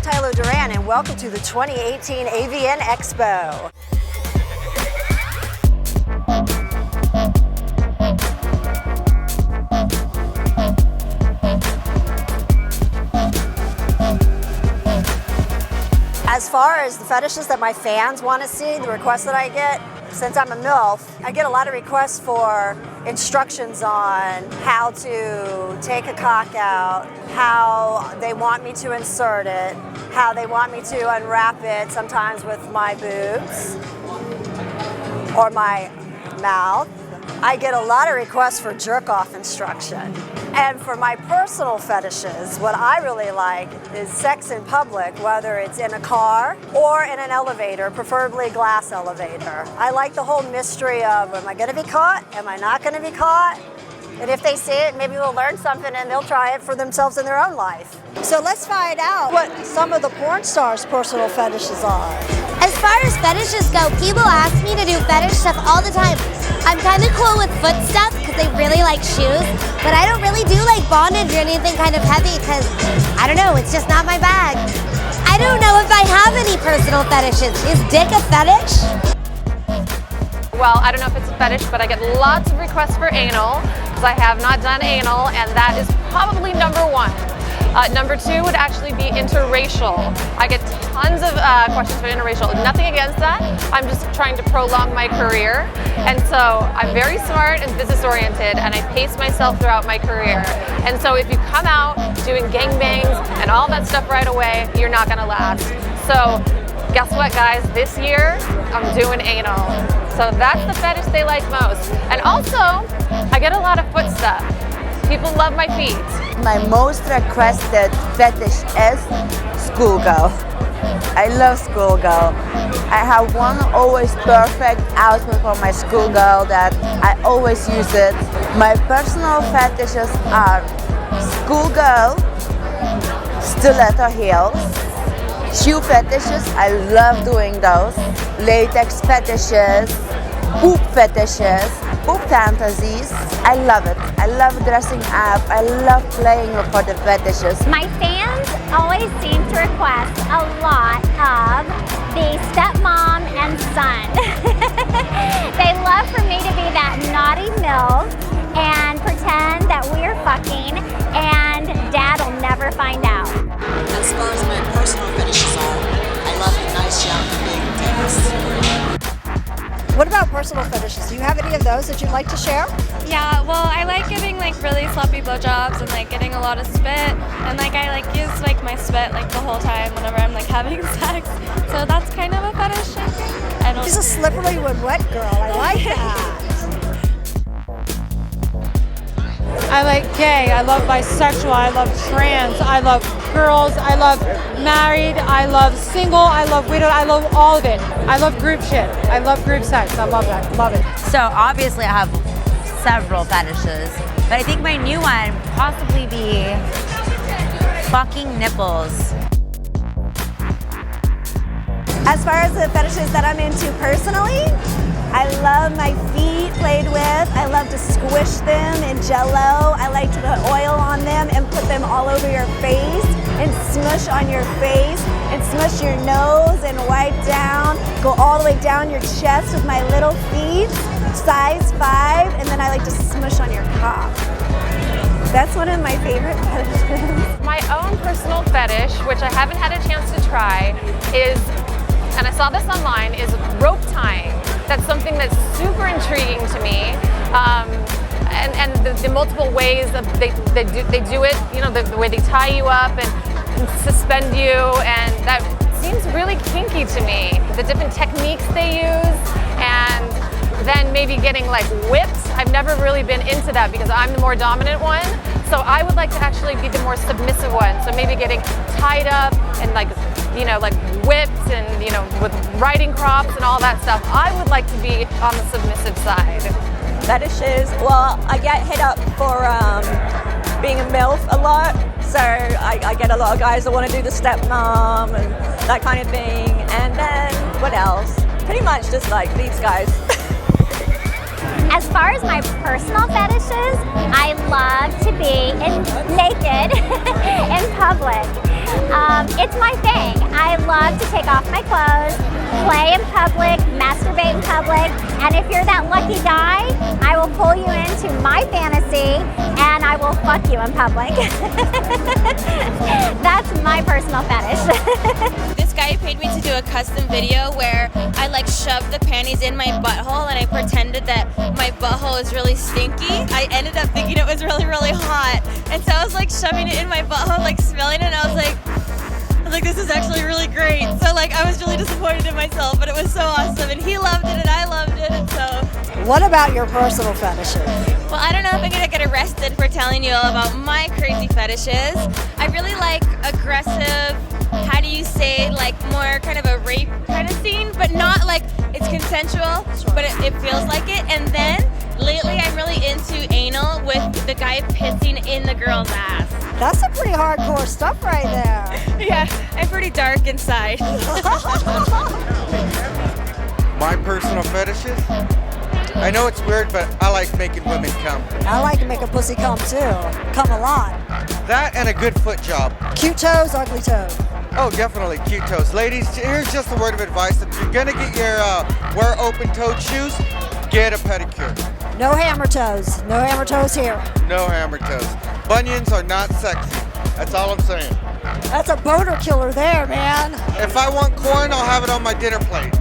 Tylo Duran, and welcome to the 2018 AVN Expo. As far as the fetishes that my fans want to see, the requests that I get, since I'm a MILF, I get a lot of requests for instructions on how to take a cock out, how they want me to insert it, how they want me to unwrap it, sometimes with my boobs or my mouth. I get a lot of requests for jerk-off instruction. And for my personal fetishes, what I really like is sex in public, whether it's in a car or in an elevator, preferably glass elevator. I like the whole mystery of, am I gonna be caught? Am I not gonna be caught? And if they see it, maybe we'll learn something and they'll try it for themselves in their own life. So let's find out what some of the porn stars' personal fetishes are. As far as fetishes go, people ask me to do fetish stuff all the time. I'm kind of cool with foot stuff because they really like shoes, but I don't really do like bondage or anything kind of heavy because, I don't know, it's just not my bag. I don't know if I have any personal fetishes. Is dick a fetish? Well, I don't know if it's a fetish, but I get lots of requests for anal because I have not done anal, and that is probably number one. Number two would actually be interracial. I get tons of questions for interracial. Nothing against that. I'm just trying to prolong my career. And so I'm very smart and business oriented, and I pace myself throughout my career. And so if you come out doing gangbangs and all that stuff right away, you're not gonna last. So guess what, guys? This year, I'm doing anal. So that's the fetish they like most. And also, I get a lot of foot stuff. People love my feet. My most requested fetish is schoolgirl. I love schoolgirl. I have one always perfect outfit for my schoolgirl that I always use it. My personal fetishes are schoolgirl, stiletto heels, shoe fetishes, I love doing those, latex fetishes, boob fetishes, boob fantasies. I love it. I love dressing up. I love playing for the fetishes. My fans always seem to request a lot of the stepmom and son. They love for me to be that naughty MILF and pretend that we're fucking and dad will never find out. As far as my personal fetishes are, I love a nice young big dicks. What about personal fetishes? Do you have any of those that you'd like to share? Yeah, well, I like giving like really sloppy blowjobs and like getting a lot of spit, and like I like use like my spit like the whole time whenever I'm like having sex. So that's kind of a fetish, I think. I don't. She's a slippery when wet girl. I like that. I like gay, I love bisexual, I love trans, I love girls, I love married, I love single, I love widowed, I love all of it. I love group shit. I love group sex. I love that. Love it. So obviously I have several fetishes, but I think my new one would possibly be fucking nipples. As far as the fetishes that I'm into personally, I love my feet played with. I love to squish them in Jell-O. I like to put oil on them and put them all over your face and smush on your face and smush your nose and wipe down. Go all the way down your chest with my little feet, size 5, and then I like to smush on your cock. That's one of my favorite fetishes. My own personal fetish, which I haven't had a chance to try, is, and I saw this online, is rope tying. That's something that's super intriguing to me. And the multiple ways that they do it, you know, the way they tie you up and suspend you, and that seems really kinky to me. The different techniques they use, and then maybe getting like whipped. I've never really been into that because I'm the more dominant one. So I would like to actually be the more submissive one. So maybe getting tied up and like, you know, like whipped and, you know, with riding crops and all that stuff. I would like to be on the submissive side. Fetishes, well, I get hit up for being a MILF a lot. So I get a lot of guys that want to do the stepmom and that kind of thing. And then what else? Pretty much just like these guys. As far as my personal fetishes, I love to be naked in public. it's my thing. I love to take off my clothes, play in public, masturbate in public, and if you're that lucky guy, I will pull you into my fantasy and I will fuck you in public. That's my personal fetish. This guy paid me to do a custom video where I like shoved the panties in my butthole and I pretended that my butthole was really stinky. I ended up thinking it was really, really hot. And so I was like shoving it in my butthole, like smelling it, and I was like, this is actually really great. So like I was really disappointed in myself, but it was so awesome. And he loved it and I loved it, and so. What about your personal fetishes? Well, I don't know if I'm gonna get arrested for telling you all about my crazy fetishes. I really like aggressive, how do you say, like more kind of a rape kind of scene, but not like it's consensual, but it feels like it. And then lately I'm really into anal with the guy pissing in the girl's ass. That's some pretty hardcore stuff right there. Yeah, I'm pretty dark inside. My personal fetishes? I know it's weird, but I like making women come. I like to make a pussy come too. Come a lot. That and a good foot job. Cute toes, ugly toes. Oh, definitely cute toes. Ladies, here's just a word of advice. If you're gonna get your wear open-toed shoes, get a pedicure. No hammer toes. No hammer toes here. No hammer toes. Bunions are not sexy. That's all I'm saying. That's a boner killer there, man. If I want corn, I'll have it on my dinner plate.